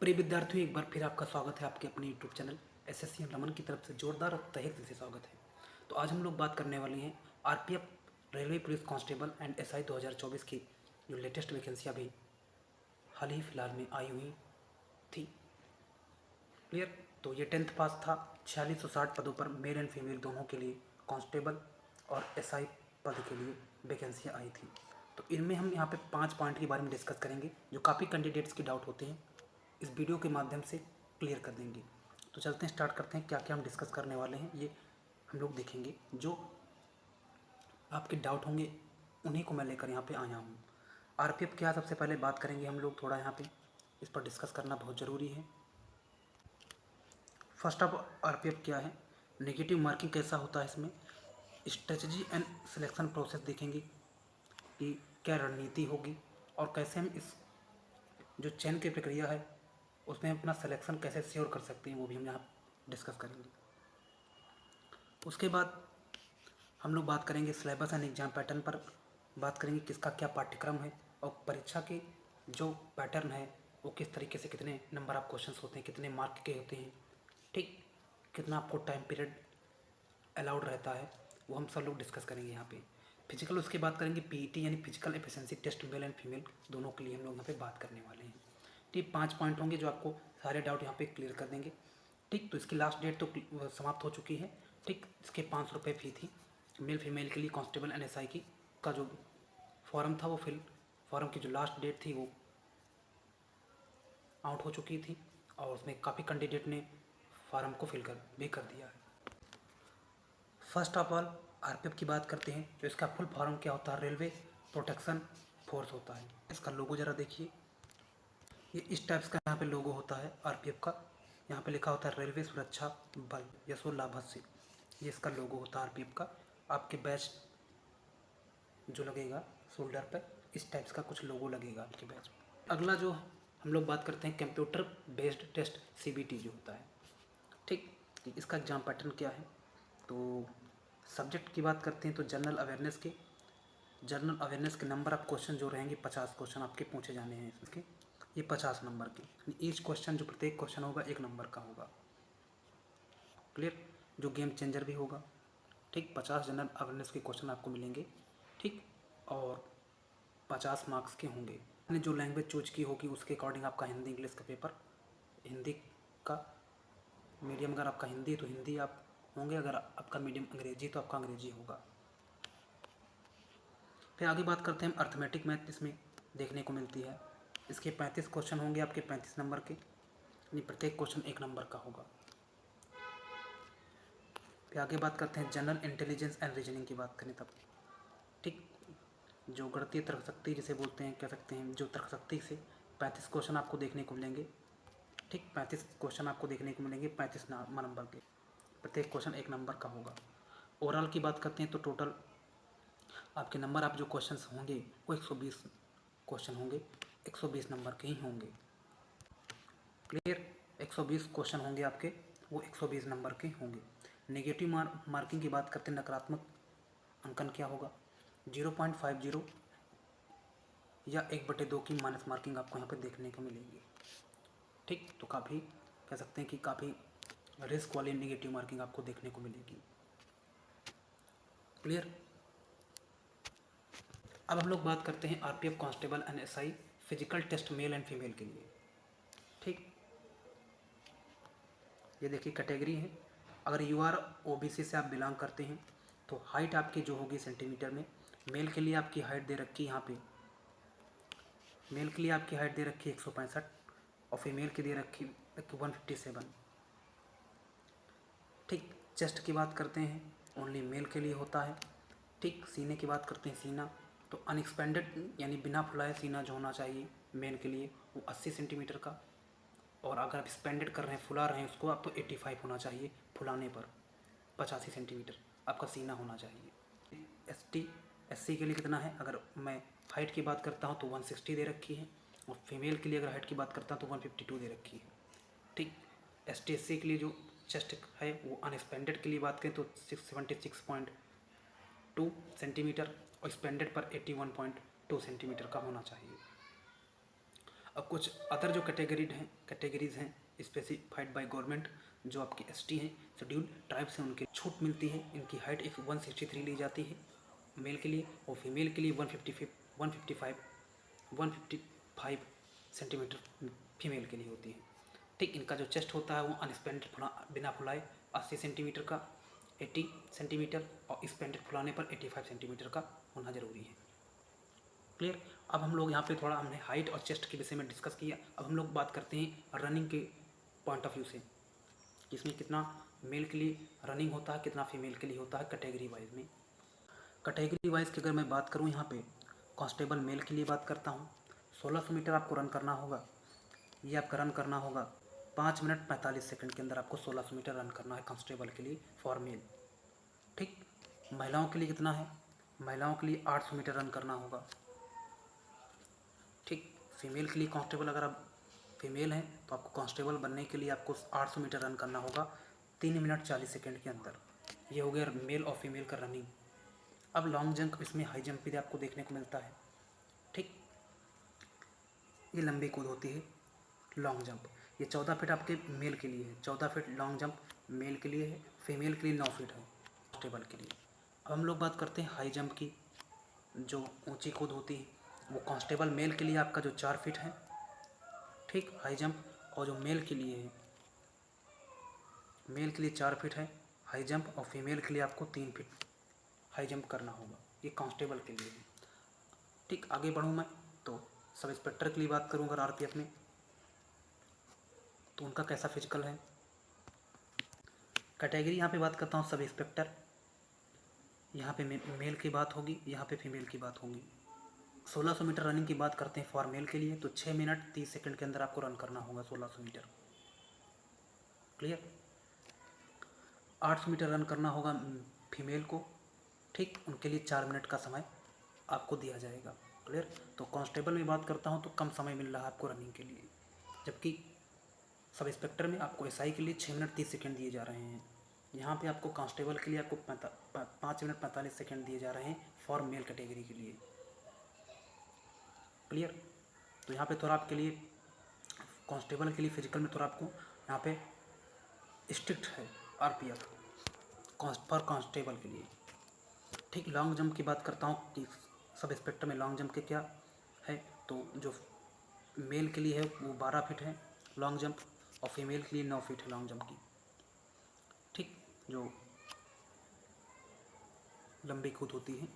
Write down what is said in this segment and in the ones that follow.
प्रिय विद्यार्थियों, एक बार फिर आपका स्वागत है आपके अपने यूट्यूब चैनल एसएससी रमन की तरफ से जोरदार और तहे दिल से स्वागत है। तो आज हम लोग बात करने वाले हैं RPF railway police constable and SI 2024 की जो लेटेस्ट वैकेंसी अभी हाल ही फिलहाल में आई हुई थी। क्लियर। तो ये 10th पास था। 4660 पदों पर मेल एंड फीमेल दोनों के लिए कांस्टेबल और एसआई पद के लिए वैकेंसियाँ आई थी। तो इनमें हम यहाँ पे 5 पॉइंट के बारे में डिस्कस करेंगे जो काफ़ी कैंडिडेट्स की डाउट होते हैं, इस वीडियो के माध्यम से क्लियर कर देंगे। तो चलते हैं, स्टार्ट करते हैं। क्या क्या हम डिस्कस करने वाले हैं ये हम लोग देखेंगे। जो आपके डाउट होंगे उन्हीं को मैं लेकर यहाँ पे आया हूँ। आरपीएफ क्या, सबसे पहले बात करेंगे हम लोग थोड़ा यहाँ पे, इस पर डिस्कस करना बहुत ज़रूरी है। फर्स्ट ऑफ आरपीएफ क्या है, नेगेटिव मार्किंग कैसा होता है, इसमें स्ट्रेटजी एंड सिलेक्शन प्रोसेस देखेंगे कि क्या रणनीति होगी और कैसे हम इस जो चयन की प्रक्रिया है उसमें अपना सिलेक्शन कैसे श्योर कर सकते हैं, वो भी हम यहाँ डिस्कस करेंगे। उसके बाद हम लोग बात करेंगे सिलेबस एंड एग्जाम पैटर्न पर, बात करेंगे किसका क्या पाठ्यक्रम है और परीक्षा के जो पैटर्न है वो किस तरीके से, कितने नंबर ऑफ क्वेश्चंस होते हैं, कितने मार्क के होते हैं, ठीक, कितना आपको टाइम पीरियड अलाउड रहता है, वो हम सब लोग डिस्कस करेंगे यहाँ पे। फिजिकल उसके बात करेंगे, पीईटी यानी physical efficiency test, male and female दोनों के लिए हम लोग यहाँ पे बात करने वाले हैं। ठीक, 5 पॉइंट होंगे जो आपको सारे डाउट यहाँ पे क्लियर कर देंगे। ठीक, तो इसकी लास्ट डेट तो समाप्त हो चुकी है। ठीक, इसके 500 रुपये फ़ी थी मेल फीमेल के लिए कांस्टेबल एंड एसआई की। का जो फॉर्म था वो फॉर्म की जो लास्ट डेट थी वो आउट हो चुकी थी और उसमें काफ़ी कैंडिडेट ने फॉर्म को फिल कर दिया है। फर्स्ट ऑफ ऑल आरपीएफ की बात करते हैं। जो इसका फुल फॉर्म क्या होता है, रेलवे प्रोटेक्शन फोर्स होता है। इसका लोगो ज़रा देखिए, ये इस टाइप्स का यहाँ पे लोगो होता है आरपीएफ का। यहाँ पे लिखा होता है रेलवे सुरक्षा बल यशो लाभस्य, ये इसका लोगो होता है आरपीएफ का। आपके बैच जो लगेगा शोल्डर पे, इस टाइप्स का कुछ लोगो लगेगा आपके बैच में। अगला जो हम लोग बात करते हैं कंप्यूटर बेस्ड टेस्ट सीबीटी जो होता है। ठीक, इसका एग्जाम पैटर्न क्या है, तो सब्जेक्ट की बात करते हैं तो जनरल अवेयरनेस के नंबर ऑफ क्वेश्चन जो रहेंगे 50 क्वेश्चन आपके पूछे जाने हैं इसके, ये 50 नंबर के। ईच क्वेश्चन, जो प्रत्येक क्वेश्चन होगा 1 नंबर का होगा। क्लियर। जो गेम चेंजर भी होगा। ठीक, 50 जनरल अवेयरनेस के क्वेश्चन आपको मिलेंगे। ठीक, और 50 मार्क्स के होंगे। आपने जो लैंग्वेज चूज की होगी उसके अकॉर्डिंग आपका हिंदी इंग्लिश का पेपर, हिंदी का मीडियम अगर आपका हिंदी तो हिंदी आप होंगे, अगर आपका मीडियम अंग्रेजी तो आपका अंग्रेजी होगा। फिर आगे बात करते हैं अर्थमेटिक मैथ, इसमें देखने को मिलती है। इसके 35 क्वेश्चन होंगे आपके 35 नंबर के, यानी प्रत्येक क्वेश्चन 1 नंबर का होगा। फिर आगे बात करते हैं जनरल इंटेलिजेंस एंड रीजनिंग की बात करें तब। ठीक, जो गणितीय तर्कशक्ति जिसे बोलते हैं, कह सकते हैं, जो तर्कशक्ति से 35 क्वेश्चन आपको देखने को मिलेंगे। ठीक, 35 क्वेश्चन आपको देखने को मिलेंगे 35 नंबर के, प्रत्येक क्वेश्चन 1 नंबर का होगा। ओवरऑल की बात करते हैं तो टोटल आपके नंबर आप जो क्वेश्चंस होंगे वो 120 क्वेश्चन होंगे, 120 नंबर के ही होंगे। क्लियर। 120 क्वेश्चन होंगे आपके, वो 120 नंबर के होंगे। नेगेटिव मार्किंग की बात करते हैं, नकारात्मक अंकन क्या होगा, 0.50 या 1/2 की माइनस मार्किंग आपको यहाँ पे देखने को मिलेगी। ठीक, तो काफ़ी कह सकते हैं कि काफ़ी रिस्क वाली नेगेटिव मार्किंग आपको देखने को मिलेगी। क्लियर। अब हम लोग बात करते हैं RPF constable and SI physical test male and female के लिए। ठीक, ये देखिए कैटेगरी है। अगर यू आर ओबीसी से आप बिलोंग करते हैं तो हाइट आपकी जो होगी सेंटीमीटर में, मेल के लिए आपकी हाइट दे रखी है यहाँ पे, मेल के लिए आपकी हाइट दे रखी है 165 और फीमेल की दे रखी 157। ठीक, चेस्ट की बात करते हैं ओनली मेल के लिए होता है। ठीक, सीने की बात करते हैं, सीना तो अनएक्सपेंडेड यानी बिना फुलाए सीना जो होना चाहिए मेल के लिए वो 80 सेंटीमीटर का, और अगर आप एक्सपेंडेड कर रहे हैं, फुला रहे हैं उसको आप, तो 85 होना चाहिए फुलाने पर, 85 सेंटीमीटर आपका सीना होना चाहिए। एससी के लिए कितना है, अगर मैं हाइट की बात करता हूँ तो 160 दे रखी है, और फीमेल के लिए अगर हाइट की बात करता हूँ तो 152 दे रखी है। ठीक, एसटी के लिए जो चेस्ट है वो अनएक्सपेंडेड के लिए बात करें तो 76.2 सेंटीमीटर और एक्सपेंडेड पर 81.2 सेंटीमीटर का होना चाहिए। अब कुछ अदर जो कैटेगरीज हैं स्पेसिफाइड बाय गवर्नमेंट, जो आपकी एसटी हैं, शेड्यूल ट्राइब्स हैं, उनकी छूट मिलती है। इनकी हाइट 163 ली जाती है मेल के लिए, और फीमेल के लिए 155 सेंटीमीटर फीमेल के लिए होती है। ठीक, इनका जो चेस्ट होता है वो अनस्पेंडेड बिना फुलाए 80 सेंटीमीटर का 80 सेंटीमीटर, और स्पेंडेड फुलाने पर 85 सेंटीमीटर का होना जरूरी है। क्लियर। अब हम लोग यहाँ पे थोड़ा हमने हाइट और चेस्ट के विषय में डिस्कस किया। अब हम लोग बात करते हैं रनिंग के पॉइंट ऑफ व्यू से, कि इसमें कितना मेल के लिए रनिंग होता है, कितना फीमेल के लिए होता है कैटेगरी वाइज में। कैटेगरी वाइज की अगर मैं बात करूँ, यहाँ पे कांस्टेबल मेल के लिए बात करता हूँ। 1600 मीटर आपको रन करना होगा। ये आपका रन करना होगा 5 मिनट 45 सेकंड के अंदर। आपको 1600 मीटर रन करना है कांस्टेबल के लिए फॉर मेल। ठीक, महिलाओं के लिए कितना है? महिलाओं के लिए 800 मीटर रन करना होगा। ठीक, फीमेल के लिए कांस्टेबल, अगर आप फीमेल हैं तो आपको कांस्टेबल बनने के लिए आपको 800 मीटर रन करना होगा 3 मिनट 40 सेकंड के अंदर। ये हो गया मेल और फीमेल का रनिंग। अब लॉन्ग जंप, इसमें हाई जंप भी आपको देखने को मिलता है। ठीक, ये लंबी कूद होती है लॉन्ग जंप। ये 14 फीट आपके मेल के लिए है, 14 फीट लॉन्ग जंप मेल के लिए है, फीमेल के लिए 9 फीट है कांस्टेबल के लिए। अब हम लोग बात करते हैं हाई जंप की। जो ऊंची कूद होती है वो कांस्टेबल मेल के लिए आपका जो 4 फीट है, ठीक, हाई जंप। और जो मेल के लिए है, मेल के लिए 4 फीट है हाई जंप, और फीमेल के लिए आपको 3 फीट हाई जंप करना होगा। ये कांस्टेबल के लिए है। ठीक, आगे बढ़ूँ मैं तो सब इंस्पेक्टर के लिए बात करूँ अगर आरपीएफ में, तो उनका कैसा फिजिकल है। कैटेगरी यहाँ पे बात करता हूँ सब इंस्पेक्टर। यहाँ पे मेल की बात होगी, यहाँ पे फीमेल की बात होगी। 1600 मीटर रनिंग की बात करते हैं फॉर मेल के लिए, तो 6 मिनट 30 सेकंड के अंदर आपको रन करना होगा 1600 मीटर। क्लियर। 800 मीटर रन करना होगा फीमेल को। ठीक, उनके लिए 4 मिनट का समय आपको दिया जाएगा। क्लियर। तो कांस्टेबल में बात करता हूँ तो कम समय मिल रहा है आपको रनिंग के लिए, जबकि सब इंस्पेक्टर में आपको एसआई के लिए 6 मिनट 30 सेकंड दिए जा रहे हैं। यहाँ पे आपको कांस्टेबल के लिए आपको 5 मिनट 45 सेकंड दिए जा रहे हैं फॉर मेल कैटेगरी के लिए। क्लियर। तो यहाँ पे थोड़ा आपके लिए कांस्टेबल के लिए फिजिकल में थोड़ा आपको यहाँ पे स्ट्रिक्ट है आरपीएफ फॉर कांस्टेबल के लिए। ठीक, लॉन्ग जंप की बात करता हूँ कि सब इंस्पेक्टर में लॉन्ग जंप के क्या है, तो जो मेल के लिए है वो 12 फीट है लॉन्ग जंप, और फीमेल के लिए 9 फीट है लॉन्ग जंप की। ठीक, जो लंबी कूद होती है।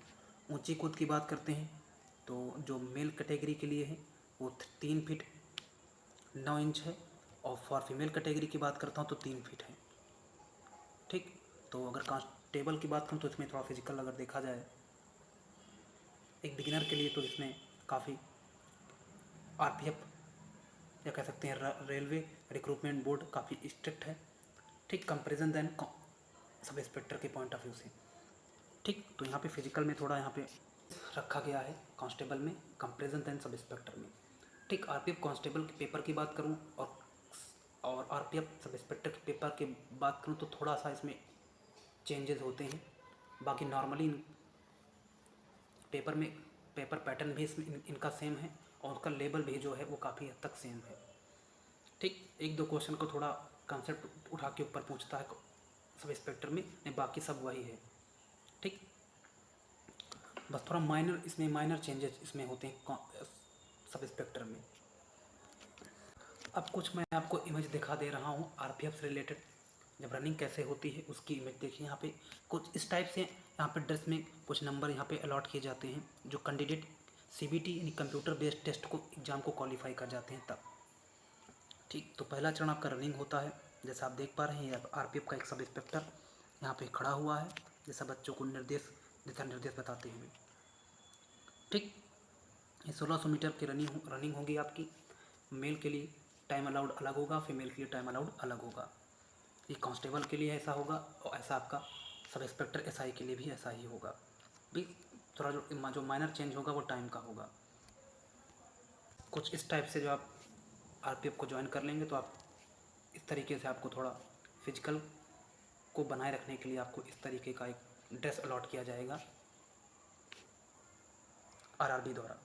ऊंची कूद की बात करते हैं तो जो मेल कैटेगरी के लिए है वो 3 फीट 9 इंच है, और फॉर फीमेल कैटेगरी की बात करता हूँ तो 3 फीट है। ठीक, तो अगर कांस्टेबल की बात करूँ तो इसमें थोड़ा फिजिकल अगर देखा जाए एक बिगिनर के लिए, तो इसमें काफ़ी आरपीएफ या कह सकते हैं रेलवे रिक्रूटमेंट बोर्ड काफ़ी स्ट्रिक्ट है। ठीक, कंपेरिजन देन सब इंस्पेक्टर के पॉइंट ऑफ व्यू से। ठीक, तो यहाँ पे फिजिकल में थोड़ा यहाँ पे रखा गया है कांस्टेबल में कंपेरिजन देन सब इंस्पेक्टर में। ठीक, आरपीएफ कांस्टेबल के पेपर की बात करूँ और आरपीएफ सब इंस्पेक्टर के पेपर की बात करूँ तो थोड़ा सा इसमें चेंजेस होते हैं। बाकी नॉर्मली पेपर पैटर्न भी इसमें इनका सेम है, और उसका लेवल भी जो है वो काफ़ी हद तक सेम है। ठीक, एक दो क्वेश्चन को थोड़ा कंसेप्ट उठा के ऊपर पूछता है सब इंस्पेक्टर में, नहीं बाकी सब वही है। ठीक, बस थोड़ा माइनर चेंजेस इसमें होते हैं सब इंस्पेक्टर में। अब कुछ मैं आपको इमेज दिखा दे रहा हूँ आरपीएफ से रिलेटेड, जब रनिंग कैसे होती है उसकी इमेज देखिए। यहाँ पे कुछ इस टाइप से यहाँ पे ड्रेस में कुछ नंबर यहाँ पे अलॉट किए जाते हैं जो कैंडिडेट सीबीटी यानी कंप्यूटर बेस्ड टेस्ट को एग्ज़ाम को क्वालिफाई कर जाते हैं तब। ठीक, तो पहला चरण आपका रनिंग होता है। जैसा आप देख पा रहे हैं आरपीएफ का एक सब इंस्पेक्टर यहाँ पे खड़ा हुआ है, जैसा बच्चों को दिशा निर्देश बताते हुए। ठीक, ये 1600 मीटर की रनिंग होगी आपकी। मेल के लिए टाइम अलाउड अलग होगा, फीमेल के लिए टाइम अलाउड अलग होगा। ये कांस्टेबल के लिए ऐसा होगा, और ऐसा आपका सब इंस्पेक्टर एसआई के लिए भी ऐसा ही होगा। भी थोड़ा जो माइनर चेंज होगा वो टाइम का होगा। कुछ इस टाइप से जो आप आरपीएफ को ज्वाइन कर लेंगे तो आप इस तरीके से आपको थोड़ा फिजिकल को बनाए रखने के लिए आपको इस तरीके का एक ड्रेस अलॉट किया जाएगा आरआरबी द्वारा।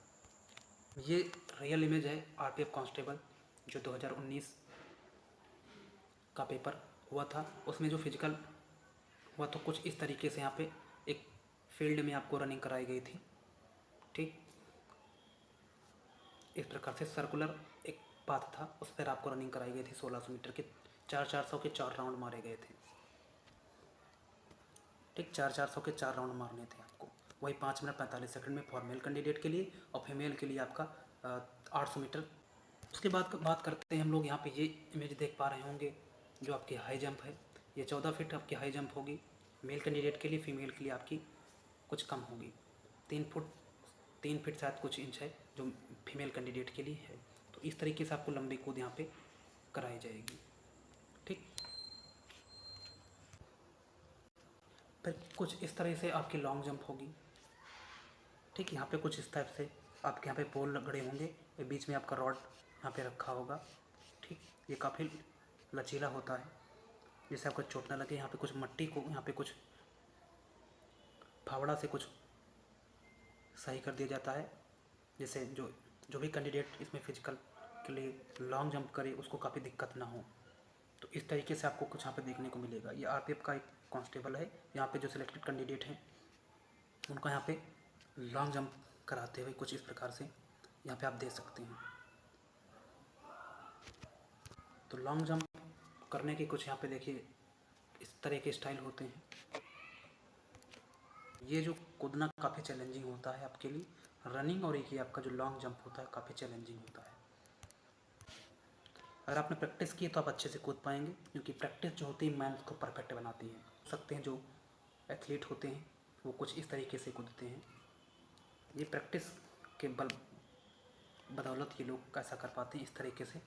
ये रियल इमेज है आरपीएफ कांस्टेबल जो 2019 का पेपर हुआ था। उसमें जो फिजिकल हुआ तो कुछ इस तरीके से यहाँ पे एक फील्ड में आपको रनिंग कराई गई थी। ठीक, इस प्रकार से सर्कुलर एक पाथ था, उस पर आपको रनिंग कराई गई थी। 1600 मीटर के 400 के 4 राउंड मारे गए थे। ठीक, 400 के 4 राउंड मारने थे आपको। वही 5 मिनट 45 सेकंड में फॉर मेल कैंडिडेट के लिए, और फीमेल के लिए आपका 800 मीटर। उसके बाद बात करते हैं हम लोग। यहाँ पे ये इमेज देख पा रहे होंगे जो आपकी हाई जंप है। ये 14 फीट आपकी हाई जंप होगी मेल कैंडिडेट के लिए। फीमेल के लिए आपकी कुछ कम होगी, 3 फीट शायद कुछ इंच है जो फीमेल कैंडिडेट के लिए है। तो इस तरीके से आपको लंबी कूद यहाँ पे कराई जाएगी। ठीक, फिर कुछ इस तरह से आपकी लॉन्ग जंप होगी। ठीक, यहाँ पे कुछ इस टाइप से आपके यहाँ पे पोल गड़े होंगे, ये बीच में आपका रॉड यहाँ पे रखा होगा। ठीक, ये काफ़ी लचीला होता है जिससे आपको चोट ना लगे। यहाँ पे कुछ मट्टी को यहाँ पे कुछ फावड़ा से कुछ सही कर दिया जाता है, जिससे जो भी कैंडिडेट इसमें फिजिकल के लिए लॉन्ग जंप करे उसको काफ़ी दिक्कत ना हो। तो इस तरीके से आपको कुछ यहाँ पे देखने को मिलेगा। ये आरपीएफ का एक कांस्टेबल है। यहाँ पे जो सिलेक्टेड कैंडिडेट हैं उनको यहाँ पे लॉन्ग जंप कराते हुए कुछ इस प्रकार से यहाँ पे आप देख सकते हैं। तो लॉन्ग जंप करने के कुछ यहाँ पे देखिए इस तरह के स्टाइल होते हैं। ये जो कूदना काफ़ी चैलेंजिंग होता है आपके लिए, रनिंग, और एक ही आपका जो लॉन्ग जंप होता है काफ़ी चैलेंजिंग होता है। अगर आपने प्रैक्टिस की तो आप अच्छे से कूद पाएंगे, क्योंकि प्रैक्टिस जो होती है मैन को परफेक्ट बनाती है। सकते हैं जो एथलीट होते हैं वो कुछ इस तरीके से कूदते हैं। ये प्रैक्टिस के बदौलत ये लोग ऐसा कर पाते हैं, इस तरीके से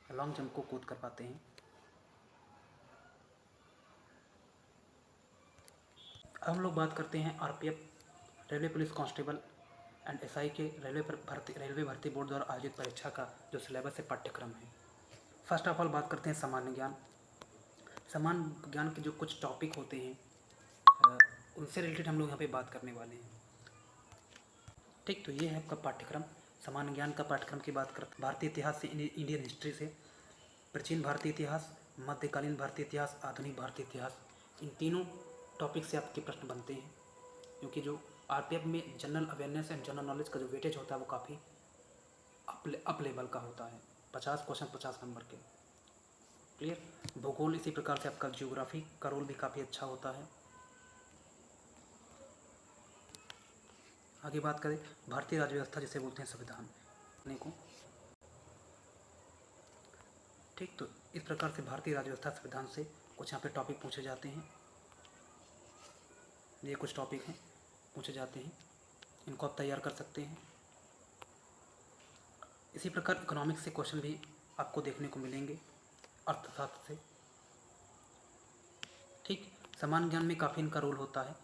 लॉन्ग जंप को कूद कर पाते हैं। अब हम लोग बात करते हैं RPF railway police constable and SI के रेलवे भर्ती बोर्ड द्वारा आयोजित परीक्षा का जो सिलेबस है, पाठ्यक्रम है। फर्स्ट ऑफ ऑल बात करते हैं सामान्य ज्ञान। सामान्य ज्ञान के जो कुछ टॉपिक होते हैं उनसे रिलेटेड हम लोग यहाँ पे बात करने वाले हैं। ठीक, तो ये है आपका पाठ्यक्रम। सामान्य ज्ञान का पाठ्यक्रम की बात करते भारतीय इतिहास से, इंडियन हिस्ट्री से, प्राचीन भारतीय इतिहास, मध्यकालीन भारतीय इतिहास, आधुनिक भारतीय इतिहास। इन तीनों टॉपिक से आपके प्रश्न बनते हैं, क्योंकि जो आरपीएफ में general awareness and general knowledge का जो वेटेज होता है वो काफ़ी अप लेवल का होता है। 50 क्वेश्चन 50 नंबर के। क्लियर। भूगोल इसी प्रकार से आपका जियोग्राफी का रोल भी काफ़ी अच्छा होता है। आगे बात करें भारतीय राज्य व्यवस्था जिसे बोलते हैं संविधान को। ठीक, तो इस प्रकार से भारतीय राज्य व्यवस्था संविधान से कुछ यहाँ पे टॉपिक पूछे जाते हैं। ये कुछ टॉपिक हैं पूछे जाते हैं, इनको आप तैयार कर सकते हैं। इसी प्रकार इकोनॉमिक्स से क्वेश्चन भी आपको देखने को मिलेंगे, अर्थशास्त्र से। ठीक, सामान्य ज्ञान में काफ़ी इनका रोल होता है।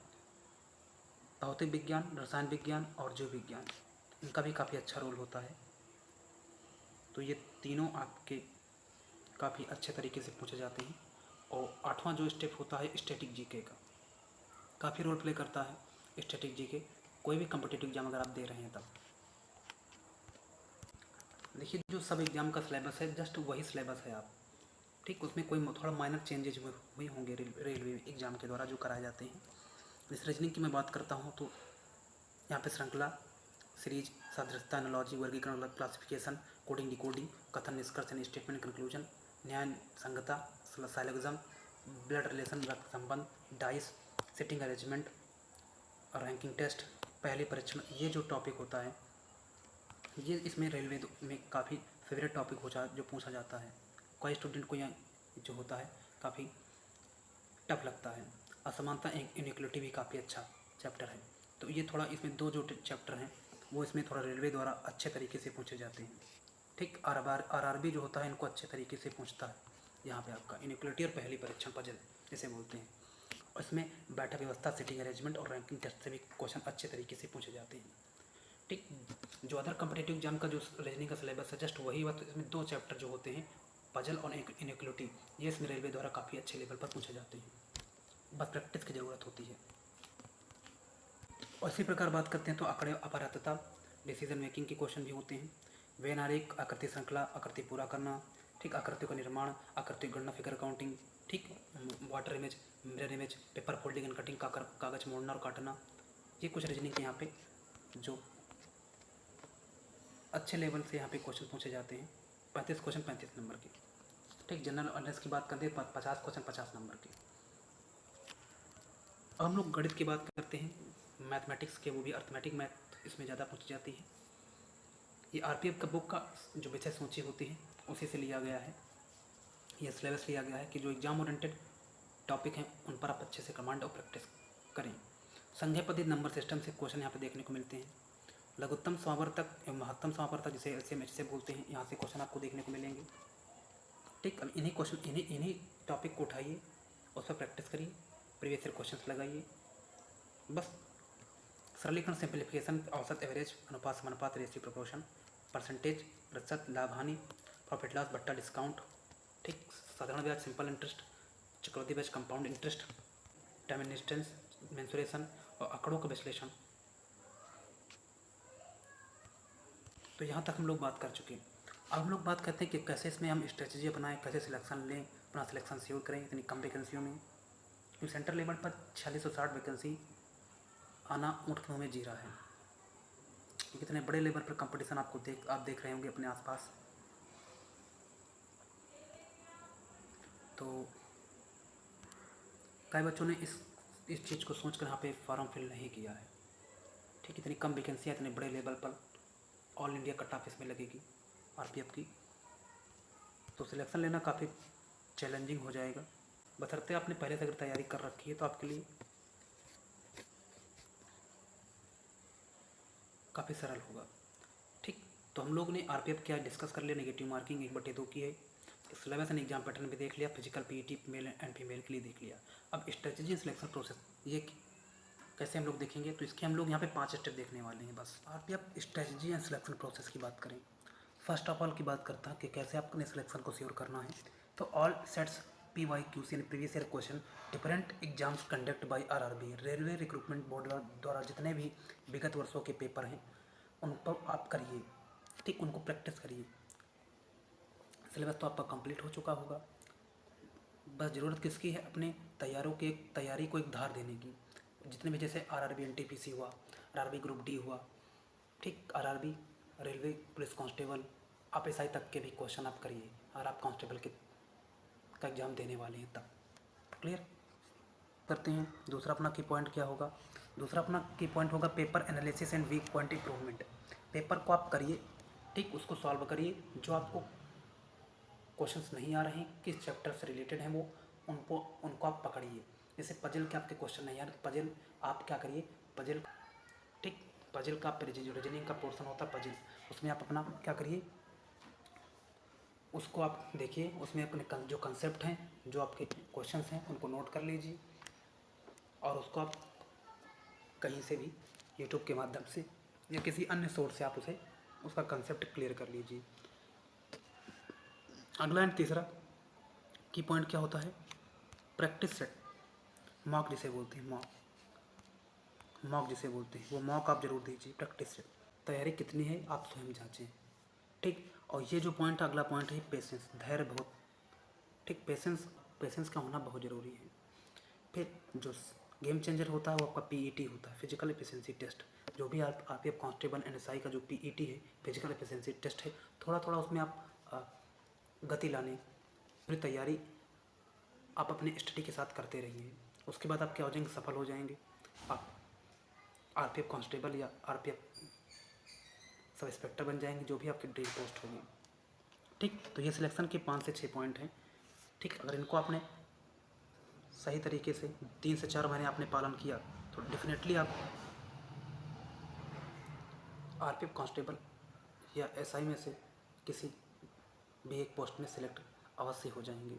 भौतिक विज्ञान, रसायन विज्ञान और जीव विज्ञान, इनका भी काफ़ी अच्छा रोल होता है। तो ये तीनों आपके काफ़ी अच्छे तरीके से पूछे जाते हैं। और 8वां जो स्टेप होता है स्टैटिक जीके का, काफ़ी रोल प्ले करता है स्टैटिक जीके। कोई भी कम्पिटिटिव एग्जाम अगर आप दे रहे हैं तब देखिए, जो सब एग्ज़ाम का सिलेबस है जस्ट वही सिलेबस है आप। ठीक, उसमें कोई थोड़ा माइनर चेंजेज हुए होंगे रेलवे एग्ज़ाम के द्वारा जो कराए जाते हैं। इस रीजनिंग की मैं बात करता हूँ तो यहाँ पे श्रृंखला, सीरीज, सादृश्यता, एनालॉजी, वर्गीकरण, क्लासिफिकेशन, कोडिंग, डिकोडिंग, कथन, निष्कर्ष यानी स्टेटमेंट, कंक्लूजन, न्याय संगता, साइलोगिज्म, ब्लड रिलेशन, रक्त संबंध, dice, sitting arrangement, ranking test, पहले परीक्षण, ये जो टॉपिक होता है ये इसमें रेलवे में काफ़ी फेवरेट टॉपिक हो जो पूछा जाता है। कोई स्टूडेंट को यह जो होता है काफ़ी टफ लगता है। असमानता इनइक्वलिटी भी काफ़ी अच्छा चैप्टर है। तो ये थोड़ा इसमें दो जो चैप्टर हैं वो इसमें थोड़ा रेलवे द्वारा अच्छे तरीके से पूछे जाते हैं। ठीक, आरआरबी जो होता है इनको अच्छे तरीके से पूछता है। यहाँ पे आपका इनइक्वलिटी और पहली परीक्षण पजल जिसे बोलते हैं, और इसमें बैठक व्यवस्था, सिटिंग अरेंजमेंट और रैंकिंग टेस्ट से भी क्वेश्चन अच्छे तरीके से पूछे जाते हैं। ठीक, जो अदर कम्पिटिटिव एग्जाम का जो रीजनिंग का सिलेबस है जस्ट वही हुआ। तो इसमें दो चैप्टर जो होते हैं पजल और इनइक्वलिटी, ये इसमें रेलवे द्वारा काफ़ी अच्छे लेवल पर पूछे जाते हैं, बस प्रैक्टिस की ज़रूरत होती है। और इसी प्रकार बात करते हैं तो आंकड़े, अपारगता, डिसीजन मेकिंग के क्वेश्चन भी होते हैं। वैनारिक आकृति श्रृंखला, आकृति पूरा करना, ठीक, आकृतियों का निर्माण, आकृति गणना, फिगर काउंटिंग, ठीक, water image, mirror image, paper folding and cutting, कागज मोड़ना और काटना, ये कुछ रीजनिंग के यहाँ पे जो अच्छे लेवल से यहाँ पे क्वेश्चन पूछे जाते हैं। 35 क्वेश्चन 35 नंबर के, ठीक। जनरल अवेयरनेस की बात करते हैं 50 क्वेश्चन 50 नंबर के। अब हम लोग गणित की बात करते हैं, मैथमेटिक्स के, वो भी अर्थमेटिक मैथ इसमें ज़्यादा पूछी जाती है। ये आरपीएफ का बुक का जो विषय सूची होती है उसी से लिया गया है, यह सिलेबस लिया गया है कि जो एग्जाम ओरिएंटेड टॉपिक हैं उन पर आप अच्छे से कमांड और प्रैक्टिस करें। संख्या पद्धति नंबर सिस्टम से क्वेश्चन यहाँ पे देखने को मिलते हैं। लघुत्तम समावर्तक एवं महत्तम समावर्तक जिसे एलसीएम से बोलते हैं, यहाँ से क्वेश्चन आपको देखने को मिलेंगे, ठीक। अब इन्हीं क्वेश्चन इन्हीं टॉपिक को उठाइए, उस पर प्रैक्टिस करिए, प्रीवियस ईयर क्वेश्चन लगाइए, बस। सरलीकरण, सिंप्लीफिकेशन, औसत, एवरेज, अनुपात, समानुपात, रेशियो, प्रोपोर्शन, परसेंटेज, प्रतिशत, लाभ हानि, प्रॉफिट लॉस, बट्टा, डिस्काउंट, ठीक। साधारण ब्याज, सिंपल इंटरेस्ट, चक्रवृद्धि ब्याज, compound interest, time instance, mensuration और आंकड़ों का विश्लेषण। तो यहाँ तक हम लोग बात कर चुके हैं। अब हम लोग बात करते हैं कि कैसे इसमें हम स्ट्रेटजी अपनाएं, कैसे सिलेक्शन लें, अपना सिलेक्शन शेड्यूल करें इतनी कम वैकेंसियों में। क्योंकि सेंटर लेवल पर 4660 वैकेंसी आना ऊँट के मुँह में जी रहा है। कितने बड़े लेवल पर कंपटीशन आप देख रहे होंगे अपने आसपास। तो कई बच्चों ने इस चीज़ को सोचकर यहाँ पे फॉर्म फिल नहीं किया है, ठीक। इतनी कम वैकेंसियाँ इतने बड़े लेवल पर ऑल इंडिया कट ऑफ इसमें लगेगी आरपीएफ की, तो सिलेक्शन लेना काफ़ी चैलेंजिंग हो जाएगा। बशर्ते आपने पहले से अगर तैयारी कर रखी है तो आपके लिए काफ़ी सरल होगा, ठीक। तो हम लोग ने आरपीएफ क्या डिस्कस कर लिया, नेगेटिव मार्किंग 1/2 की है, सिलेबस एंड एग्जाम पैटर्न भी देख लिया, physical PET mail and female के लिए देख लिया। अब स्ट्रेटजी सिलेक्शन प्रोसेस ये कैसे हम लोग देखेंगे, तो इसके हम लोग यहाँ पे 5 स्टेप देखने वाले हैं बस। RPF strategy and selection process की बात करें, फर्स्ट ऑफ ऑल की बात करता है कि कैसे आपने सिलेक्शन को श्योर करना है। तो ऑल सेट्स PYQC यानी previous year question different exams conduct bye RRB railway recruitment board द्वारा जितने भी विगत वर्षों के पेपर हैं उन पर आप करिए, ठीक, उनको प्रैक्टिस करिए। सिलेबस तो आपका कंप्लीट हो चुका होगा, बस ज़रूरत किसकी है, अपने तैयारी को एक धार देने की। जितने भी जैसे RRB NTPC हुआ, RRB ग्रुप D हुआ, ठीक, RRB रेलवे पुलिस कांस्टेबल, आप SI तक के भी क्वेश्चन आप करिए अगर आप कांस्टेबल का एग्ज़ाम देने वाले हैं तब। क्लियर करते हैं। दूसरा अपना की पॉइंट क्या होगा, दूसरा अपना की पॉइंट होगा paper analysis and weak point improvement. Paper को आप करिए, ठीक, उसको सॉल्व करिए, जो आपको क्वेश्चंस नहीं आ रहे हैं, किस चैप्टर से रिलेटेड हैं वो, उनको आप पकड़िए। जैसे पजल के आपके क्वेश्चन नहीं आ रहे, पजल आप क्या करिए, पजल, ठीक, पजल का रीजनिंग का पोर्शन होता है पजल, उसमें आप अपना क्या करिए, उसको आप देखिए, उसमें अपने जो कंसेप्ट हैं, जो आपके क्वेश्चंस हैं उनको नोट कर लीजिए और उसको आप कहीं से भी यूट्यूब के माध्यम से या किसी अन्य सोर्स से आप उसका कंसेप्ट क्लियर कर लीजिए। अगला एंड तीसरा की पॉइंट क्या होता है, प्रैक्टिस सेट, मॉक जिसे बोलते हैं, मॉक जिसे बोलते हैं, वो मॉक आप जरूर दीजिए। प्रैक्टिस सेट, तैयारी कितनी है आप स्वयं जांचें, ठीक। और ये जो पॉइंट अगला पॉइंट है पेशेंस, धैर्य बहुत, ठीक, पेशेंस का होना बहुत ज़रूरी है। फिर जो गेम चेंजर होता है वो आपका PET होता है, फिजिकल एफिशिएंसी टेस्ट। जो भी RPF कांस्टेबल NSI का जो PET है, फिजिकल एफिशिएंसी टेस्ट है, थोड़ा थोड़ा उसमें आप गति लाने, पूरी तैयारी आप अपने स्टडी के साथ करते रहिए। उसके बाद आप क्या हो जाएंगे, सफल हो जाएंगे, आप RPF कांस्टेबल या RPF सब इंस्पेक्टर बन जाएंगे, जो भी आपकी ड्रीम पोस्ट होगी, ठीक। तो ये सिलेक्शन के 5 से 6 पॉइंट हैं, ठीक। अगर इनको आपने सही तरीके से 3 से 4 महीने आपने पालन किया तो डेफिनेटली आप RPF कांस्टेबल या SI में से किसी भी एक पोस्ट में सिलेक्ट अवश्य हो जाएंगे।